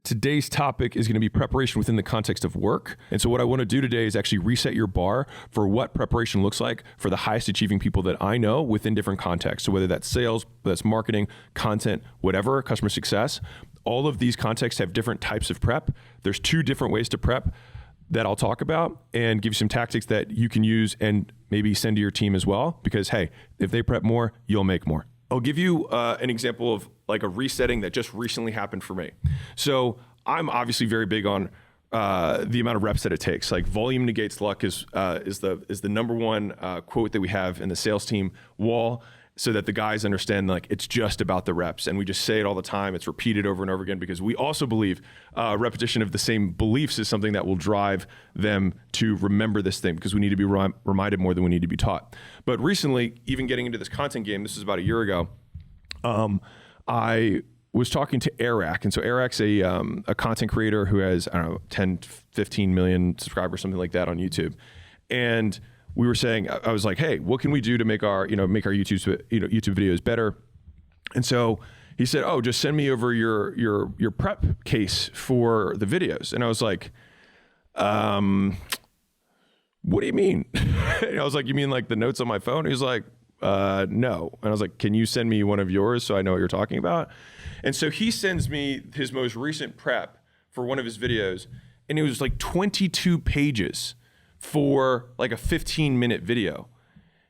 Today's topic is going to be preparation within the context of work. And so what I want to do today is actually reset your bar for what preparation looks like for the highest achieving people that I know within different contexts. So whether that's sales, whether that's marketing, content, whatever, customer success, all of these contexts have different types of prep. There's 2 different ways to prep that I'll talk about and give you some tactics that you can use and maybe send to your team as well. Because hey, if they prep more, you'll make more. I'll give you an example of like a resetting that just recently happened for me. So I'm obviously very big on the amount of reps that it takes. Like volume negates luck is the number one quote that we have in the sales team wall, so that the guys understand like it's just about the reps. And we just say it all the time. It's repeated over and over again because we also believe repetition of the same beliefs is something that will drive them to remember this thing, because we need to be reminded more than we need to be taught. But recently, even getting into this content game, this is about a year ago, I was talking to Eric. And so Eric's a content creator who has, I don't know, 10, 15 million subscribers, something like that on YouTube. And we were saying, I was like, hey, what can we do to make our YouTube videos better? And so he said, oh, just send me over your prep case for the videos. And I was like, what do you mean? And I was like, you mean like the notes on my phone? He was like, no. And I was like, can you send me one of yours so I know what you're talking about? And so he sends me his most recent prep for one of his videos, and it was like 22 pages for like a 15-minute video.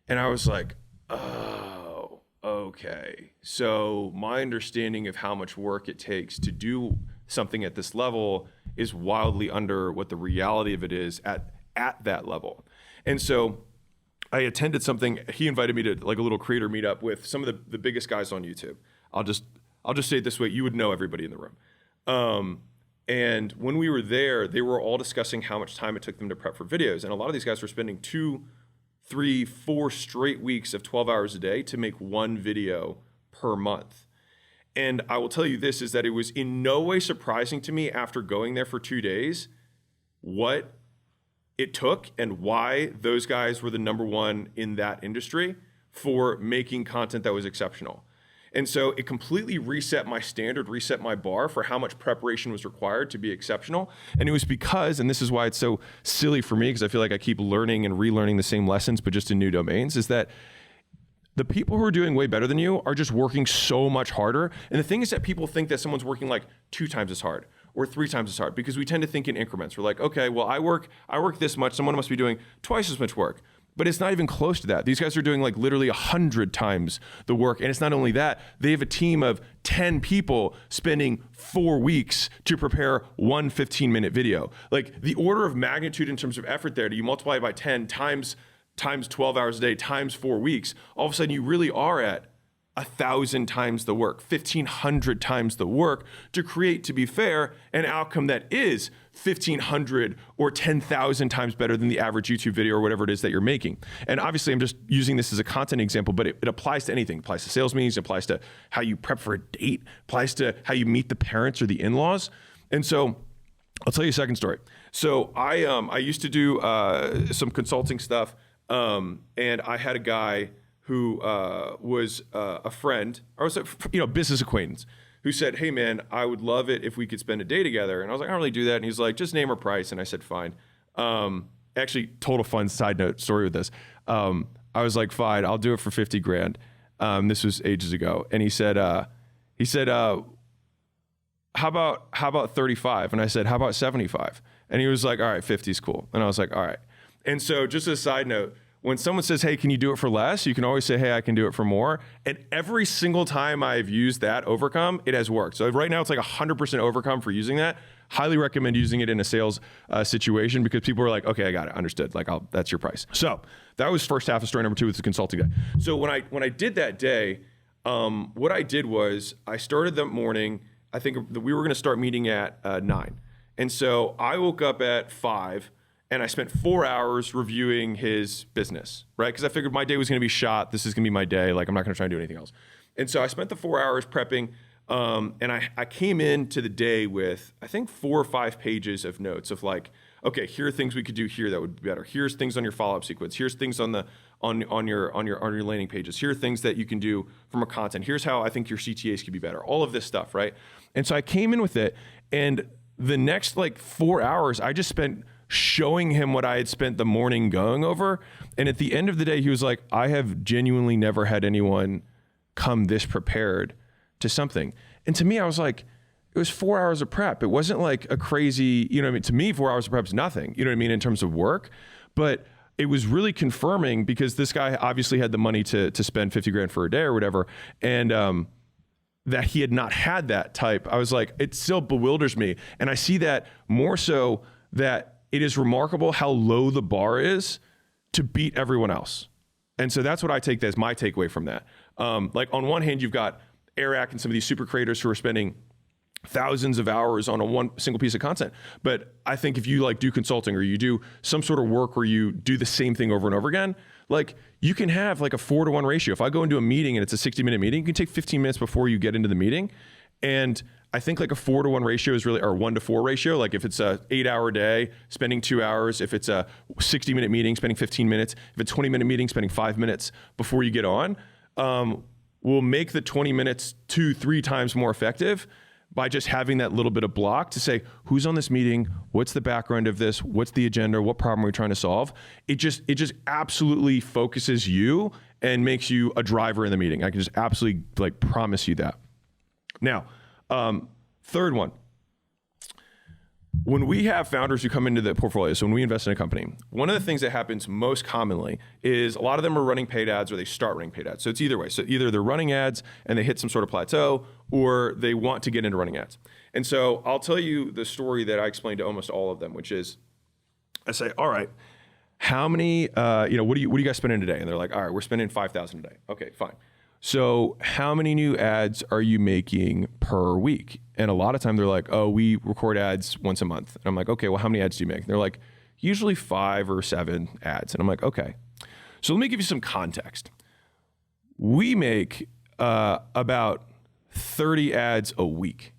And I was like, oh, okay. So my understanding of how much work it takes to do something at this level is wildly under what the reality of it is at that level. And so I attended something, he invited me to like a little creator meetup with some of the biggest guys on YouTube. I'll just say it this way, you would know everybody in the room. And when we were there, they were all discussing how much time it took them to prep for videos. And a lot of these guys were spending 2, 3, 4 straight weeks of 12 hours a day to make one video per month. And I will tell you this, is that it was in no way surprising to me after going there for 2 days what it took and why those guys were the number one in that industry for making content that was exceptional. And so it completely reset my standard, reset my bar for how much preparation was required to be exceptional. And it was because, and this is why it's so silly for me, because I feel like I keep learning and relearning the same lessons, but just in new domains, is that the people who are doing way better than you are just working so much harder. And the thing is that people think that someone's working like 2 times as hard or 3 times as hard, because we tend to think in increments. We're like, okay, well, I work this much, someone must be doing twice as much work. But it's not even close to that. These guys are doing like literally 100 times the work. And it's not only that, they have a team of 10 people spending 4 weeks to prepare one 15-minute video. Like the order of magnitude in terms of effort there, do you multiply it by 10 times 12 hours a day times 4 weeks, all of a sudden you really are at 1,000 times the work, 1,500 times the work to create, to be fair, an outcome that is 1,500 or 10,000 times better than the average YouTube video or whatever it is that you're making. And obviously I'm just using this as a content example, but it applies to anything. It applies to sales meetings, it applies to how you prep for a date, it applies to how you meet the parents or the in-laws. And so I'll tell you a second story. So I used to do some consulting stuff, and I had a guy who was a friend, or was a business acquaintance, who said, hey man, I would love it if we could spend a day together. And I was like, I don't really do that. And he's like, just name a price. And I said, fine. Actually, total fun side note story with this. I was like, fine, I'll do it for 50 grand. This was ages ago. And he said, how about 35? And I said, how about 75? And he was like, all right, 50 is cool. And I was like, all right. And so just as a side note, when someone says, hey, can you do it for less? You can always say, hey, I can do it for more. And every single time I've used that overcome, it has worked. So right now it's like 100% overcome for using that. Highly recommend using it in a sales situation, because people are like, okay, I got it, understood. Like, that's your price. So that was first half of story number 2 with the consulting guy. So when I did that day, what I did was I started that morning. I think we were going to start meeting at 9. And so I woke up at 5. And I spent 4 hours reviewing his business, right? Because I figured my day was going to be shot. This is going to be my day. Like, I'm not going to try and do anything else. And so I spent the 4 hours prepping. And I came into the day with, I think, 4 or 5 pages of notes of like, okay, here are things we could do here that would be better. Here's things on your follow-up sequence. Here's things on your landing pages. Here are things that you can do from a content. Here's how I think your CTAs could be better. All of this stuff, right? And so I came in with it, And the next like 4 hours, I just spent showing him what I had spent the morning going over. And at the end of the day, he was like, I have genuinely never had anyone come this prepared to something. And to me, I was like, it was 4 hours of prep. It wasn't like a crazy, you know what I mean? To me, 4 hours of prep is nothing, you know what I mean, in terms of work. But it was really confirming because this guy obviously had the money to spend 50 grand for a day or whatever. And that he had not had that type. I was like, it still bewilders me. And I see that more so that it is remarkable how low the bar is to beat everyone else. And so that's what I take as my takeaway from that. Like on one hand, you've got Eric and some of these super creators who are spending thousands of hours on a one single piece of content. But I think if you like do consulting or you do some sort of work where you do the same thing over and over again, like you can have like a 4-to-1 ratio. If I go into a meeting and it's a 60-minute meeting, you can take 15 minutes before you get into the meeting. And I think like a 4-to-1 ratio is really, or 1-to-4 ratio. Like if it's a 8-hour day, spending 2 hours. If it's a 60-minute meeting, spending 15 minutes. If it's a 20-minute meeting, spending 5 minutes before you get on, will make the 20 minutes 2-3 times more effective by just having that little bit of block to say, who's on this meeting? What's the background of this? What's the agenda? What problem are we trying to solve? It just absolutely focuses you and makes you a driver in the meeting. I can just absolutely like promise you that. Now, third one, when we have founders who come into the portfolio, so when we invest in a company, one of the things that happens most commonly is a lot of them are running paid ads or they start running paid ads. So it's either way. So either they're running ads and they hit some sort of plateau or they want to get into running ads. And so I'll tell you the story that I explained to almost all of them, which is I say, all right, how many, what do you guys spend in a day? And they're like, all right, we're spending 5,000 a day. Okay, fine. So how many new ads are you making per week? And a lot of time they're like, oh, we record ads once a month. And I'm like, okay, well, how many ads do you make? And they're like, usually 5 or 7 ads. And I'm like, okay. So let me give you some context. We make about 30 ads a week.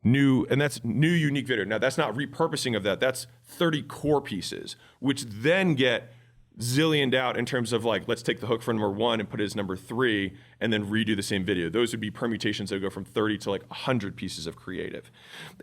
And that's new unique video. Now that's not repurposing of that. That's 30 core pieces, which then get zillioned out in terms of like, let's take the hook for number 1 and put it as number 3 and then redo the same video. Those would be permutations that would go from 30 to like 100 pieces of creative.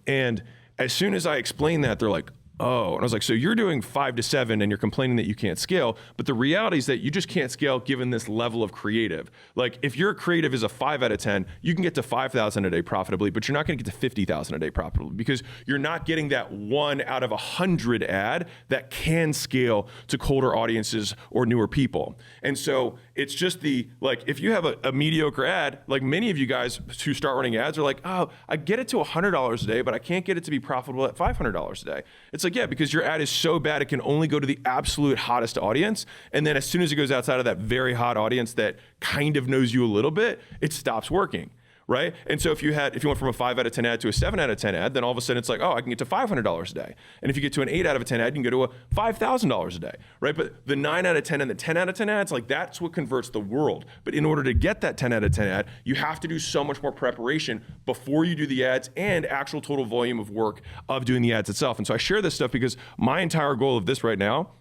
And as soon as I explain that, they're like, oh, and I was like, so you're doing 5 to 7 and you're complaining that you can't scale, but the reality is that you just can't scale given this level of creative. Like if your creative is a 5 out of 10, you can get to 5,000 a day profitably, but you're not gonna get to 50,000 a day profitably because you're not getting that 1 out of 100 ad that can scale to colder audiences or newer people. And so it's just like, if you have a mediocre ad, like many of you guys who start running ads are like, oh, I get it to $100 a day, but I can't get it to be profitable at $500 a day. It's like, yeah, because your ad is so bad, it can only go to the absolute hottest audience. And then as soon as it goes outside of that very hot audience that kind of knows you a little bit, it stops working, right? And so if you went from a 5 out of 10 ad to a 7 out of 10 ad, then all of a sudden it's like, oh, I can get to $500 a day. And if you get to an 8 out of 10 ad, you can go to a $5,000 a day, right? But the 9 out of 10 and the 10 out of 10 ads, like that's what converts the world. But in order to get that 10 out of 10 ad, you have to do so much more preparation before you do the ads and actual total volume of work of doing the ads itself. And so I share this stuff because my entire goal of this right now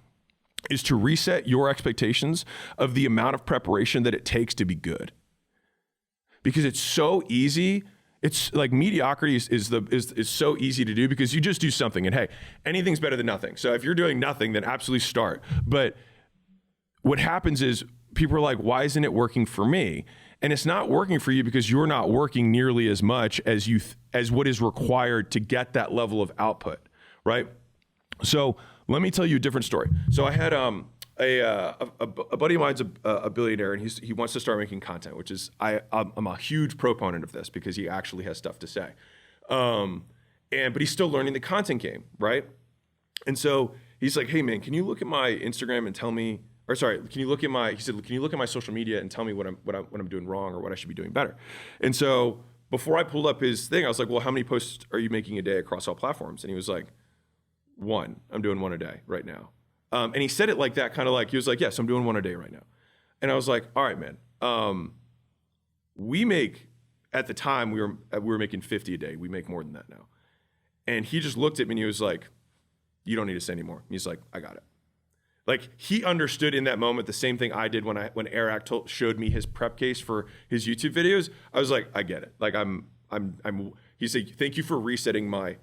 is to reset your expectations of the amount of preparation that it takes to be good. Because it's so easy. It's like mediocrity is so easy to do because you just do something and hey, anything's better than nothing. So if you're doing nothing, then absolutely start. But what happens is people are like, why isn't it working for me? And it's not working for you because you're not working nearly as much as as what is required to get that level of output, right? So let me tell you a different story. So I had a buddy of mine's a billionaire, and he wants to start making content, which is I'm a huge proponent of this because he actually has stuff to say, but he's still learning the content game, right? And so he's like, hey man, can you look at my Instagram and tell me, or sorry, can you look at my social media and tell me what I'm doing wrong or what I should be doing better? And so before I pulled up his thing, I was like, well, how many posts are you making a day across all platforms? And he was like, 1. I'm doing 1 a day right now. And he said it like that, kind of like, he was like, yes, I'm doing 1 a day right now. And I was like, all right, man, we make, at the time, we were making 50 a day. We make more than that now. And he just looked at me and he was like, you don't need to say any more. And he's like, I got it. Like he understood in that moment the same thing I did when Eric showed me his prep case for his YouTube videos. I was like, I get it. Like He said, "Thank you for resetting my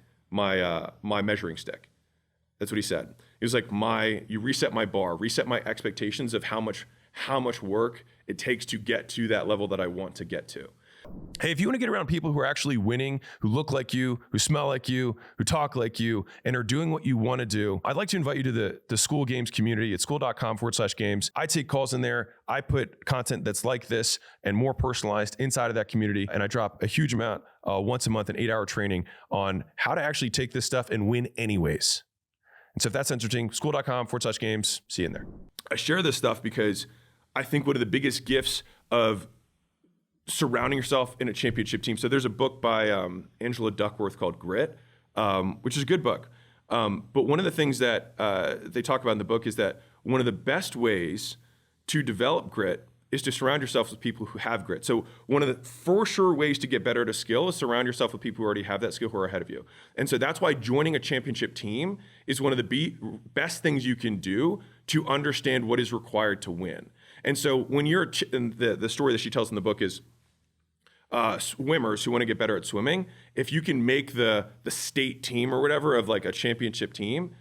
measuring stick." That's what he said. He was like, you reset my bar, reset my expectations of how much work it takes to get to that level that I want to get to. Hey, if you want to get around people who are actually winning, who look like you, who smell like you, who talk like you, and are doing what you want to do, I'd like to invite you to the School Games community at school.com/games. I take calls in there. I put content that's like this and more personalized inside of that community. And I drop a huge amount once a month, an 8-hour training on how to actually take this stuff and win anyways. And so if that's interesting, school.com/games, see you in there. I share this stuff because I think one of the biggest gifts of surrounding yourself in a championship team. So there's a book by Angela Duckworth called Grit, which is a good book. But one of the things that they talk about in the book is that one of the best ways to develop grit is to surround yourself with people who have grit. So one of the for sure ways to get better at a skill is surround yourself with people who already have that skill, who are ahead of you. And so that's why joining a championship team is one of the best things you can do to understand what is required to win. And so when you're, the story that she tells in the book is swimmers who want to get better at swimming, if you can make the state team or whatever of like a championship team,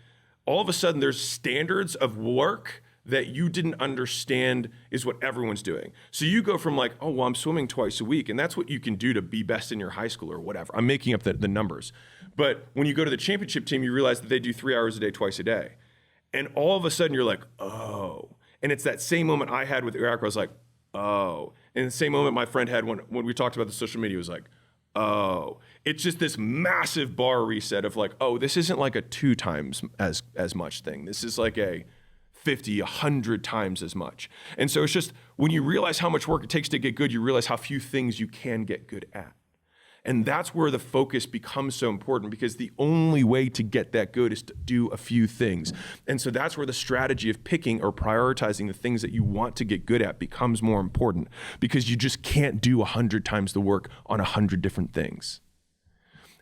all of a sudden there's standards of work that you didn't understand is what everyone's doing. So you go from like, oh, well, I'm swimming twice a week, and that's what you can do to be best in your high school or whatever. I'm making up the numbers. But when you go to the championship team, you realize that they do 3 hours a day, twice a day. And all of a sudden you're like, oh. And it's that same moment I had with Eric where I was like, oh. And the same moment my friend had when we talked about the social media was like, oh. It's just this massive bar reset of like, oh, this isn't like a 2 times as much thing. This is like a 50, 100 times as much. And so it's just, when you realize how much work it takes to get good, you realize how few things you can get good at. And that's where the focus becomes so important, because the only way to get that good is to do a few things. And so that's where the strategy of picking or prioritizing the things that you want to get good at becomes more important, because you just can't do 100 times the work on 100 different things.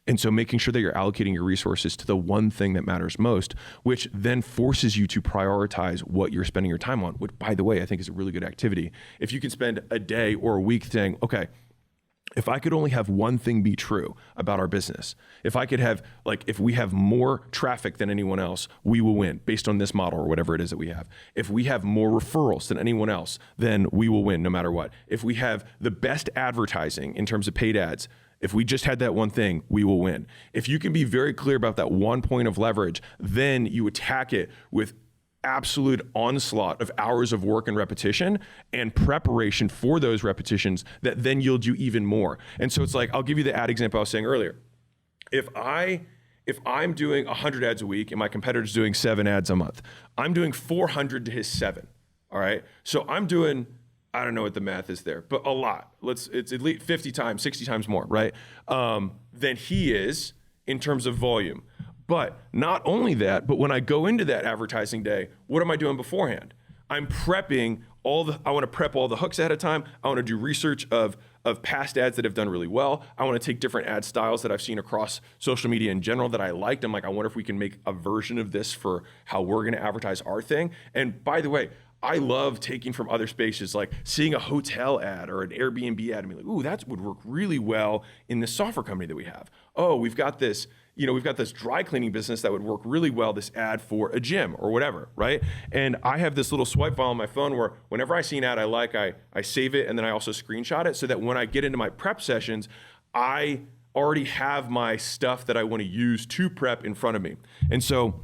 And so making sure that you're allocating your resources to the one thing that matters most, which then forces you to prioritize what you're spending your time on, which, by the way, I think is a really good activity. If you can spend a day or a week saying, okay, if I could only have one thing be true about our business, if I could have, like, if we have more traffic than anyone else, we will win based on this model or whatever it is that we have. If we have more referrals than anyone else, then we will win no matter what. If we have the best advertising in terms of paid ads, if we just had that one thing, we will win. If you can be very clear about that one point of leverage, then you attack it with absolute onslaught of hours of work and repetition and preparation for those repetitions that then yield you even more. And so it's like, I'll give you the ad example I was saying earlier. If I'm doing 100 ads a week and my competitor's doing 7 ads a month, I'm doing 400 to his 7. All right. So I'm doing, I don't know what the math is there, but a lot. It's at least 50 times, 60 times more, right? Than he is in terms of volume. But not only that, but when I go into that advertising day, what am I doing beforehand? I'm prepping I want to prep all the hooks ahead of time. I want to do research of past ads that have done really well. I want to take different ad styles that I've seen across social media in general that I liked. I'm like, I wonder if we can make a version of this for how we're going to advertise our thing. And by the way, I love taking from other spaces, like seeing a hotel ad or an Airbnb ad and be like, ooh, that would work really well in this software company that we have. Oh, we've got this dry cleaning business that would work really well, this ad for a gym or whatever, right? And I have this little swipe file on my phone where whenever I see an ad I like, I save it, and then I also screenshot it so that when I get into my prep sessions, I already have my stuff that I want to use to prep in front of me. And so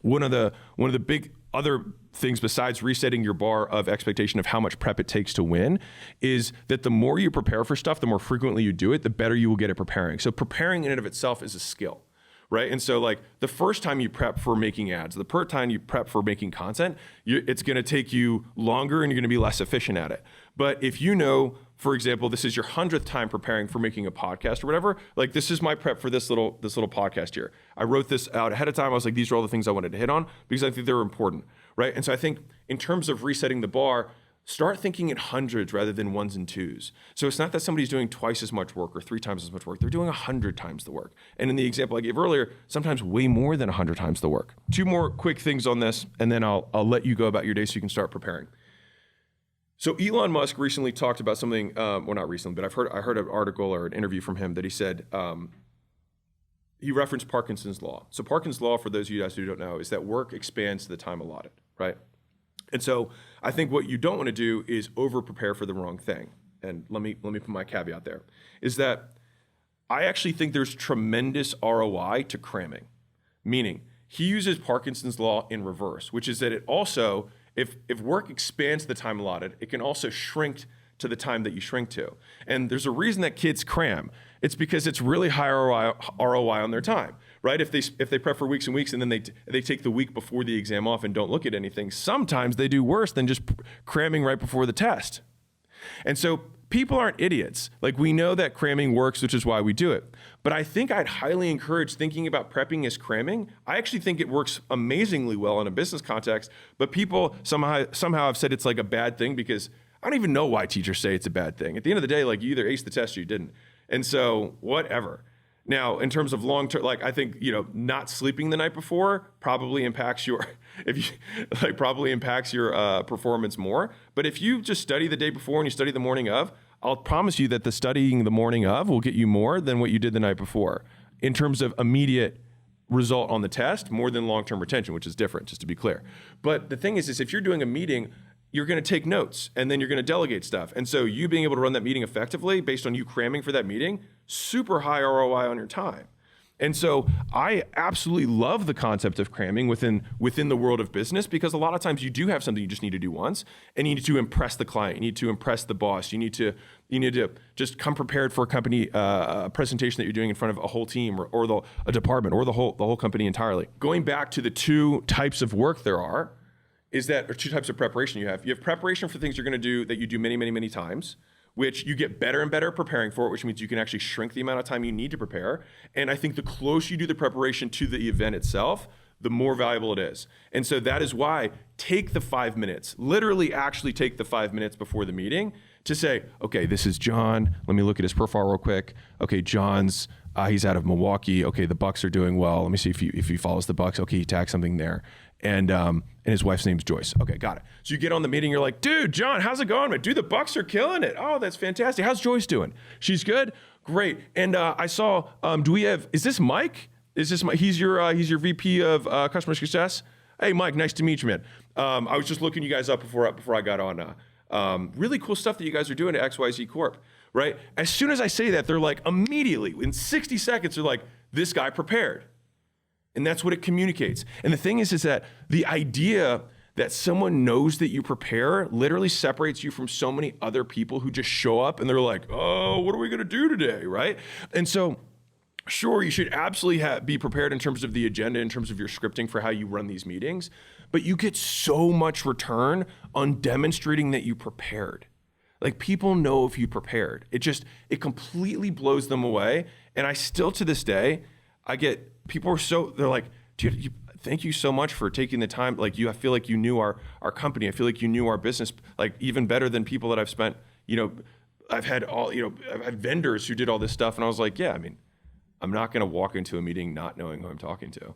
one of the big other things besides resetting your bar of expectation of how much prep it takes to win is that the more you prepare for stuff, the more frequently you do it, the better you will get at preparing. So preparing in and of itself is a skill, right? And so like the first time you prep for making ads, the first time you prep for making content, it's going to take you longer and you're going to be less efficient at it. But if you know, for example, this is your 100th time preparing for making a podcast or whatever, like this is my prep for this little podcast here. I wrote this out ahead of time. I was like, these are all the things I wanted to hit on because I think they're important, right? And so I think in terms of resetting the bar, start thinking in hundreds rather than ones and twos. So it's not that somebody's doing twice as much work or 3 times as much work. They're doing 100 times the work. And in the example I gave earlier, sometimes way more than 100 times the work. 2 more quick things on this, and then I'll let you go about your day so you can start preparing. So Elon Musk recently talked about something, well, not recently, but I heard an article or an interview from him that he said, he referenced Parkinson's law. So Parkinson's law, for those of you guys who don't know, is that work expands to the time allotted, right? And so I think what you don't want to do is over-prepare for the wrong thing. And let me put my caveat there, is that I actually think there's tremendous ROI to cramming. Meaning, he uses Parkinson's law in reverse, which is that it also, if work expands the time allotted, it can also shrink to the time that you shrink to. And there's a reason that kids cram. It's because it's really high ROI on their time, right? If they prep for weeks and weeks and then they take the week before the exam off and don't look at anything, sometimes they do worse than just cramming right before the test. And so people aren't idiots. Like, we know that cramming works, which is why we do it. But I think I'd highly encourage thinking about prepping as cramming. I actually think it works amazingly well in a business context, but people somehow have said it's like a bad thing because I don't even know why teachers say it's a bad thing. At the end of the day, like, you either aced the test or you didn't. And so whatever. Now, in terms of long-term, like, I think, not sleeping the night before probably impacts your, performance more. But if you just study the day before and you study the morning of, I'll promise you that the studying the morning of will get you more than what you did the night before in terms of immediate result on the test, more than long-term retention, which is different, just to be clear. But the thing is if you're doing a meeting, you're going to take notes and then you're going to delegate stuff. And so you being able to run that meeting effectively based on you cramming for that meeting, super high ROI on your time. And so I absolutely love the concept of cramming within the world of business, because a lot of times you do have something you just need to do once and you need to impress the client. You need to impress the boss. You need to just come prepared for a company presentation that you're doing in front of a whole team or a department or the whole company entirely. Going back to the two types of work there are, or two types of preparation you have. You have preparation for things you're going to do that you do many, many, many times, which you get better and better preparing for it, which means you can actually shrink the amount of time you need to prepare. And I think the closer you do the preparation to the event itself, the more valuable it is. And so that is why take the 5 minutes, literally actually take the 5 minutes before the meeting to say, okay, this is John. Let me look at his profile real quick. Okay, John's, he's out of Milwaukee. Okay, the Bucks are doing well. Let me see if he follows the Bucks. Okay, he tagged something there. And his wife's name's Joyce. Okay, got it. So you get on the meeting, you're like, dude, John, how's it going, man? Dude, the Bucks are killing it. Oh, that's fantastic. How's Joyce doing? She's good? Great. And I saw, is this Mike? Is this Mike? He's your VP of customer success? Hey, Mike, nice to meet you, man. I was just looking you guys up before I got on. Really cool stuff that you guys are doing at XYZ Corp, right? As soon as I say that, they're like, immediately, in 60 seconds, they're like, this guy prepared. And that's what it communicates. And the thing is that the idea that someone knows that you prepare literally separates you from so many other people who just show up and they're like, oh, what are we going to do today, right? And so, sure, you should absolutely be prepared in terms of the agenda, in terms of your scripting for how you run these meetings, but you get so much return on demonstrating that you prepared. Like, people know if you prepared. It completely blows them away. And I still, to this day, they're like, dude, thank you so much for taking the time. Like, I feel like you knew our company. I feel like you knew our business, like, even better than people that I've spent, I've had vendors who did all this stuff. And I was like, yeah, I mean, I'm not going to walk into a meeting not knowing who I'm talking to.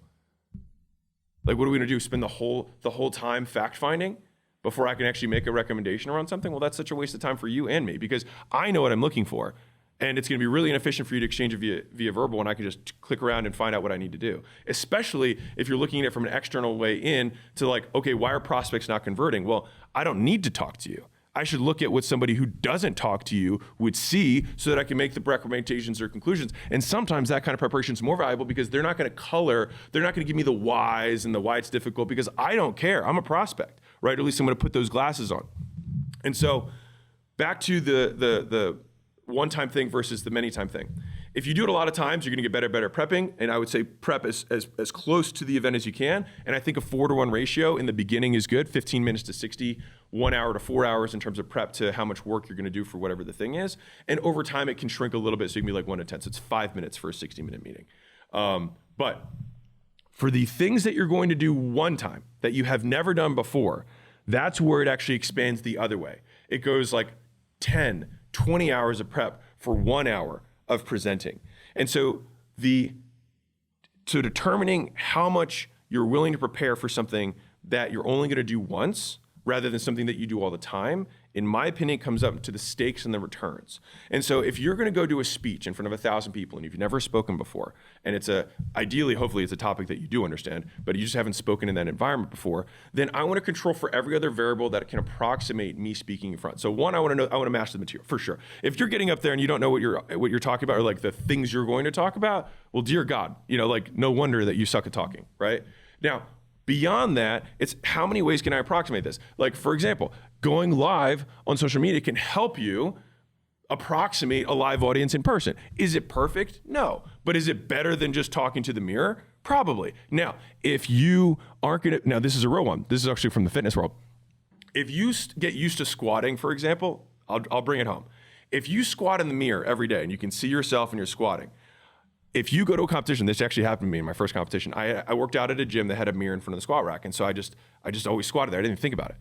Like, what are we going to do? Spend the whole time fact finding before I can actually make a recommendation around something? Well, that's such a waste of time for you and me, because I know what I'm looking for. And it's going to be really inefficient for you to exchange it via verbal, and I can just click around and find out what I need to do. Especially if you're looking at it from an external way in to, like, okay, why are prospects not converting? Well, I don't need to talk to you. I should look at what somebody who doesn't talk to you would see so that I can make the recommendations or conclusions. And sometimes that kind of preparation is more valuable because they're not going to give me the whys and the why it's difficult, because I don't care. I'm a prospect, right? At least I'm going to put those glasses on. And so back to the one-time thing versus the many-time thing. If you do it a lot of times, you're going to get better prepping. And I would say prep as close to the event as you can. And I think a 4-to-1 ratio in the beginning is good. 15 minutes to 60, 1 hour to 4 hours in terms of prep to how much work you're going to do for whatever the thing is. And over time, it can shrink a little bit. So you can be like 1 to 10. So it's 5 minutes for a 60-minute meeting. But for the things that you're going to do one time that you have never done before, that's where it actually expands the other way. It goes like 10, 20 hours of prep for 1 hour of presenting. And so determining how much you're willing to prepare for something that you're only going to do once rather than something that you do all the time in my opinion, comes up to the stakes and the returns. And so if you're going to go do a speech in front of 1,000 people and you've never spoken before, and ideally, hopefully it's a topic that you do understand, but you just haven't spoken in that environment before, then I want to control for every other variable that can approximate me speaking in front. So one, I want to master the material for sure. If you're getting up there and you don't know what you're talking about or like the things you're going to talk about, well, dear God, like no wonder that you suck at talking, right? Now, beyond that, it's how many ways can I approximate this? Like, for example, going live on social media can help you approximate a live audience in person. Is it perfect? No. But is it better than just talking to the mirror? Probably. Now, if you aren't going to, now this is a real one. This is actually from the fitness world. If you get used to squatting, for example, I'll bring it home. If you squat in the mirror every day and you can see yourself and you're squatting, if you go to a competition, this actually happened to me in my first competition. I worked out at a gym that had a mirror in front of the squat rack. And so I just always squatted there. I didn't even think about it.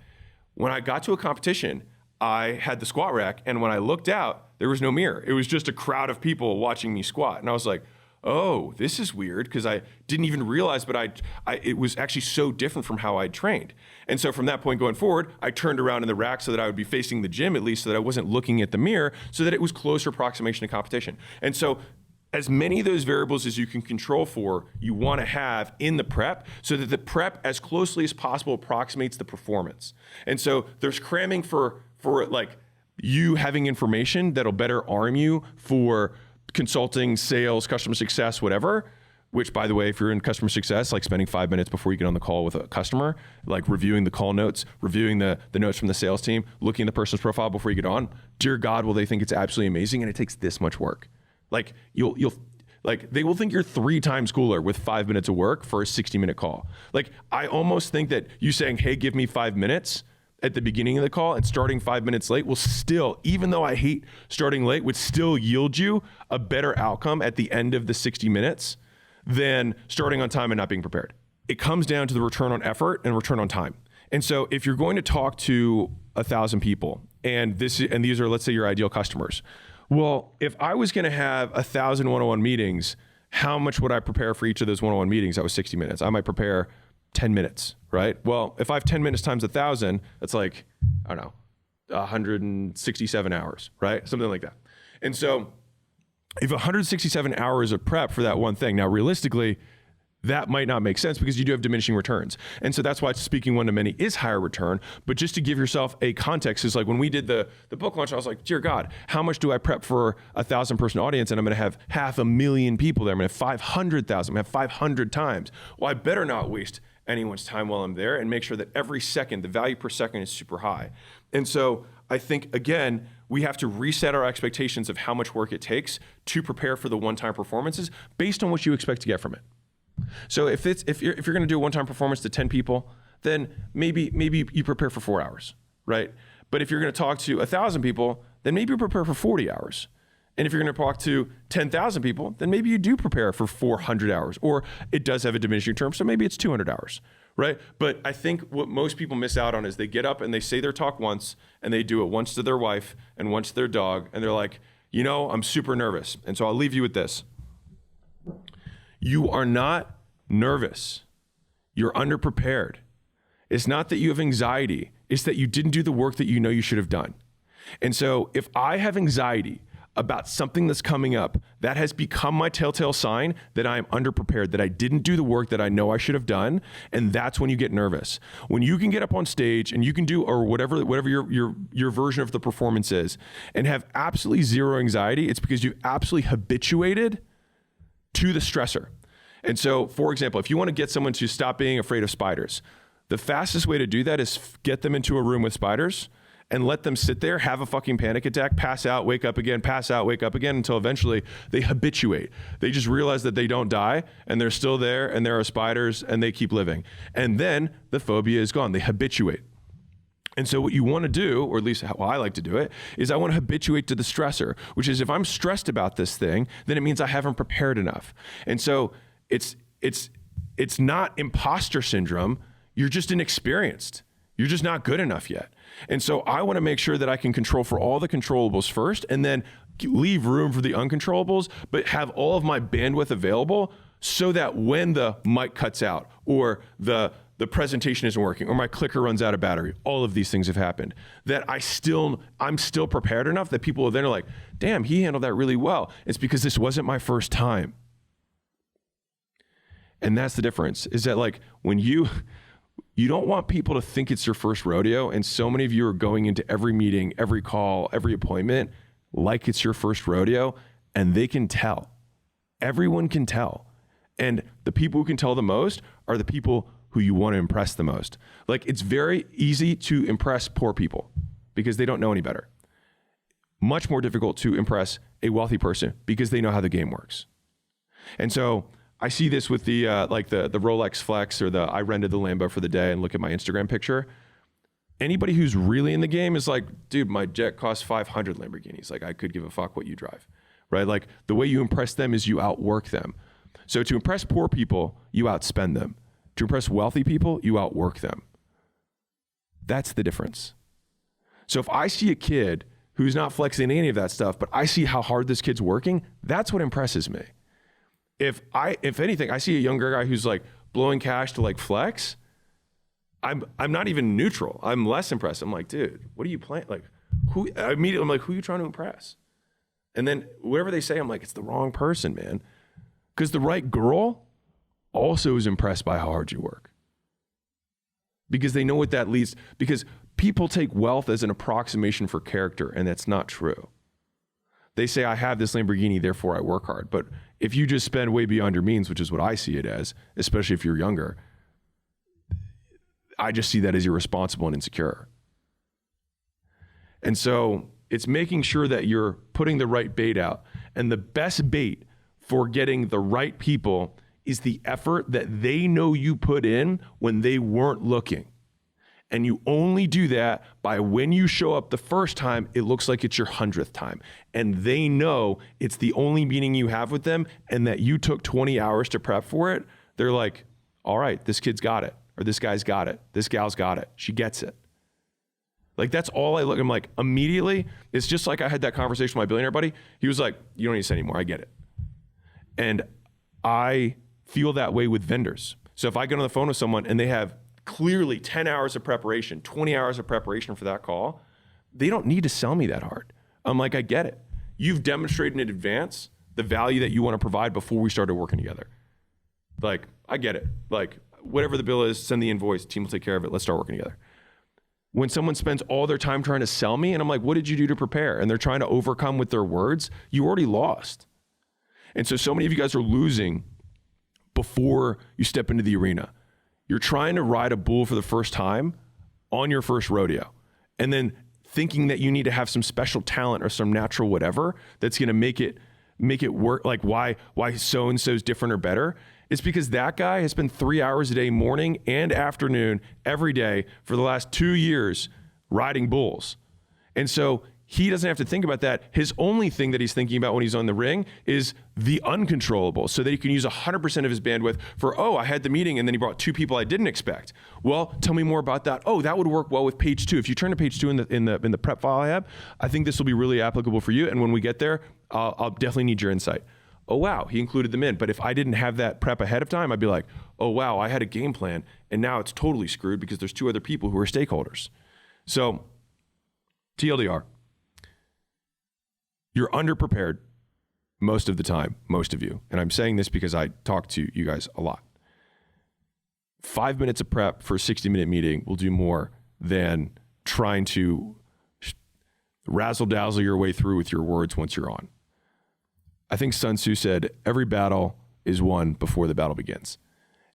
When I got to a competition, I had the squat rack. And when I looked out, there was no mirror. It was just a crowd of people watching me squat. And I was like, oh, this is weird, because I didn't even realize, but it was actually so different from how I'd trained. And so from that point going forward, I turned around in the rack so that I would be facing the gym at least, so that I wasn't looking at the mirror, so that it was closer approximation to competition. And so as many of those variables as you can control for, you want to have in the prep, so that the prep as closely as possible approximates the performance. And so there's cramming for like you having information that'll better arm you for consulting, sales, customer success, whatever. Which, by the way, if you're in customer success, like spending 5 minutes before you get on the call with a customer, like reviewing the call notes, reviewing the notes from the sales team, looking at the person's profile before you get on, dear God, will they think it's absolutely amazing, and it takes this much work. Like they will think you're 3 times cooler with 5 minutes of work for a 60-minute call. Like, I almost think that you saying, hey, give me 5 minutes at the beginning of the call and starting 5 minutes late will still, even though I hate starting late, would still yield you a better outcome at the end of the 60 minutes than starting on time and not being prepared. It comes down to the return on effort and return on time. And so if you're going to talk to 1,000 people and these are, let's say, your ideal customers, well, if I was going to have 1,000 one-on-one meetings, how much would I prepare for each of those one-on-one meetings? That was 60 minutes. I might prepare 10 minutes, right? Well, if I have 10 minutes times 1,000, that's like, I don't know, 167 hours, right? Something like that. And so if 167 hours of prep for that one thing, now realistically, that might not make sense because you do have diminishing returns. And so that's why speaking one-to-many is higher return. But just to give yourself a context, is like when we did the book launch, I was like, dear God, how much do I prep for a 1,000-person audience? And I'm going to have 500,000 people there. I'm going to have 500,000. I'm going to have 500 times. Well, I better not waste anyone's time while I'm there and make sure that every second, the value per second is super high. And so I think, again, we have to reset our expectations of how much work it takes to prepare for the one-time performances based on what you expect to get from it. So if you're going to do a one-time performance to 10 people, then maybe you prepare for 4 hours, right? But if you're going to talk to 1,000 people, then maybe you prepare for 40 hours. And if you're going to talk to 10,000 people, then maybe you do prepare for 400 hours, or it does have a diminishing term, so maybe it's 200 hours, right? But I think what most people miss out on is they get up and they say their talk once, and they do it once to their wife and once to their dog, and they're like, I'm super nervous. And so I'll leave you with this. You are not nervous. You're underprepared. It's not that you have anxiety. It's that you didn't do the work that you know you should have done. And so if I have anxiety about something that's coming up, that has become my telltale sign that I am underprepared, that I didn't do the work that I know I should have done. And that's when you get nervous. When you can get up on stage and you can do, or whatever your version of the performance is, and have absolutely zero anxiety, it's because you've absolutely habituated to the stressor. And so, for example, if you want to get someone to stop being afraid of spiders, the fastest way to do that is get them into a room with spiders and let them sit there, have a fucking panic attack, pass out, wake up again, pass out, wake up again, until eventually they habituate. They just realize that they don't die and they're still there and there are spiders and they keep living. And then the phobia is gone. They habituate. And so what you want to do, or at least how I like to do it, is I want to habituate to the stressor, which is if I'm stressed about this thing, then it means I haven't prepared enough. And so it's not imposter syndrome. You're just inexperienced. You're just not good enough yet. And so I want to make sure that I can control for all the controllables first, and then leave room for the uncontrollables, but have all of my bandwidth available so that when the mic cuts out, or the the presentation isn't working, or my clicker runs out of battery. All of these things have happened. That I'm still prepared enough that people then are like, damn, he handled that really well. It's because this wasn't my first time. And that's the difference, is that like when you don't want people to think it's your first rodeo, and so many of you are going into every meeting, every call, every appointment like it's your first rodeo, and they can tell. Everyone can tell. And the people who can tell the most are the people who you want to impress the most. Like, it's very easy to impress poor people because they don't know any better. Much more difficult to impress a wealthy person because they know how the game works. And so I see this with the the Rolex Flex, or I rented the Lambo for the day, and look at my Instagram picture. Anybody who's really in the game is like, dude, my jet costs 500 Lamborghinis. Like, I could give a fuck what you drive, right? Like, the way you impress them is you outwork them. So to impress poor people, you outspend them. To impress wealthy people, you outwork them. That's the difference. So if I see a kid who's not flexing any of that stuff, but I see how hard this kid's working, that's what impresses me. If anything, I see a younger guy who's like blowing cash to like flex, I'm not even neutral. I'm less impressed. I'm like, dude, what are you playing? Like, I'm like, who are you trying to impress? And then whatever they say, I'm like, it's the wrong person, man. Because the right girl also is impressed by how hard you work. Because they know what that leads, because people take wealth as an approximation for character, and that's not true. They say, I have this Lamborghini, therefore I work hard. But if you just spend way beyond your means, which is what I see it as, especially if you're younger, I just see that as irresponsible and insecure. And so it's making sure that you're putting the right bait out. And the best bait for getting the right people is the effort that they know you put in when they weren't looking. And you only do that by when you show up the first time, it looks like it's your 100th time. And they know it's the only meeting you have with them, and that you took 20 hours to prep for it. They're like, all right, this kid's got it. Or this guy's got it. This gal's got it. She gets it. Like, that's all I look. I'm like, immediately, it's just like I had that conversation with my billionaire buddy. He was like, you don't need to say anymore. I get it. And I feel that way with vendors. So if I get on the phone with someone and they have clearly 10 hours of preparation, 20 hours of preparation for that call, they don't need to sell me that hard. I'm like, I get it. You've demonstrated in advance the value that you want to provide before we started working together. Like, I get it. Like, whatever the bill is, send the invoice, team will take care of it. Let's start working together. When someone spends all their time trying to sell me, and I'm like, what did you do to prepare? And they're trying to overcome with their words, you already lost. And so many of you guys are losing before you step into the arena. You're trying to ride a bull for the first time on your first rodeo, and then thinking that you need to have some special talent or some natural whatever that's going to make it work. Like, why so-and-so is different or better. It's because that guy has spent 3 hours a day, morning and afternoon, every day for the last 2 years riding bulls. And so he doesn't have to think about that. His only thing that he's thinking about when he's on the ring is the uncontrollable, so that he can use 100% of his bandwidth for, oh, I had the meeting and then he brought 2 people I didn't expect. Well, tell me more about that. Oh, that would work well with page 2. If you turn to page 2 in the prep file I have, I think this will be really applicable for you. And when we get there, I'll definitely need your insight. Oh, wow, he included them in. But if I didn't have that prep ahead of time, I'd be like, oh, wow, I had a game plan, and now it's totally screwed because there's 2 other people who are stakeholders. So TLDR, you're underprepared most of the time, most of you. And I'm saying this because I talk to you guys a lot. 5 minutes of prep for a 60-minute meeting will do more than trying to razzle-dazzle your way through with your words once you're on. I think Sun Tzu said, every battle is won before the battle begins.